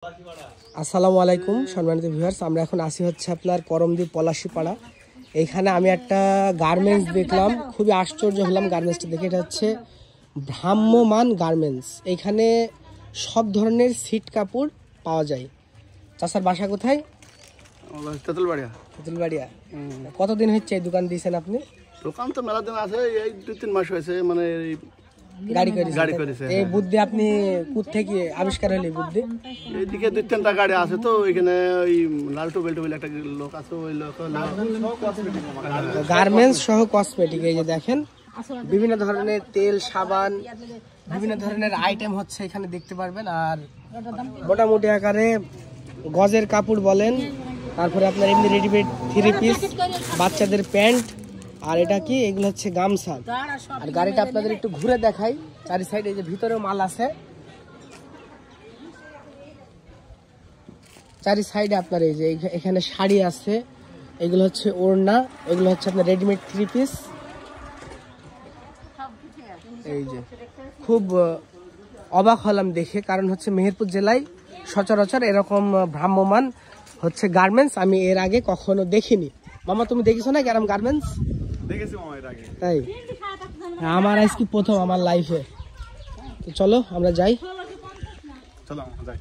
আসসালামু আলাইকুম সম্মানিত ভিউয়ার্স, আমরা এখন আসি হচ্ছে আপনার করমদ্বীপ পলাশীপাড়া। এইখানে আমি একটা গার্মেন্টস দেখলাম, খুবই আশ্চর্য হলাম গার্মেন্টসটা দেখে। এটা হচ্ছে ভ্রাম্যমান গার্মেন্টস। এইখানে সব ধরনের সিট কাপড় পাওয়া যায়। চাচার বাসা কোথায়? তেঁতুলবাড়িয়া। কতদিন হচ্ছে এই দোকান দিয়েছেন আপনি? দোকান তো মেলা দিন আছে, এই 2-3 মাস হয়েছে। মানে গাড়ি করেছে এই বুদ্ধি আপনি কোত্থেকে আবিষ্কার হলে? বুদ্ধি এইদিকে 2-3টা গাড়ি আছে, তো এখানে ওই লালটু বেল্টু বলে একটা লোক আছে, ওই লোক গার্মেন্টস সহ কসমেটিক। এই যে দেখেন বিভিন্ন ধরনের তেল, সাবান, বিভিন্ন ধরনের আইটেম হচ্ছে এখানে দেখতে পারবেন। আর মোটামুটি আকারে গজের কাপড় বলেন, তারপরে আপনার এমনি রেডিমেড 3 পিস, বাচ্চাদের প্যান্ট, আর এটা কি, এগুলো হচ্ছে গামছা। আর গাড়িটা আপনাদের একটু ঘুরে দেখাই, চারি সাইডে এই যে ভিতরেও মাল আছে, চারি সাইডে আপনার এই যে এখানে শাড়ি আছে, এগুলো হচ্ছে ওড়না, এগুলো হচ্ছে আপনার রেডিমেড 3 পিস। এই যে খুব অবাক হলাম দেখে, কারণ হচ্ছে মেহেরপুর জেলায় সচরাচর এরকম ভ্রাম্যমান হচ্ছে গার্মেন্টস আমি এর আগে কখনো দেখিনি। মামা, তুমি দেখেছো না এরকম গার্মেন্টস? দেখেছি মামা এর আগে। তাই আমার আজকে প্রথম আমার লাইফে। তো চলো আমরা যাই। চলো যাই।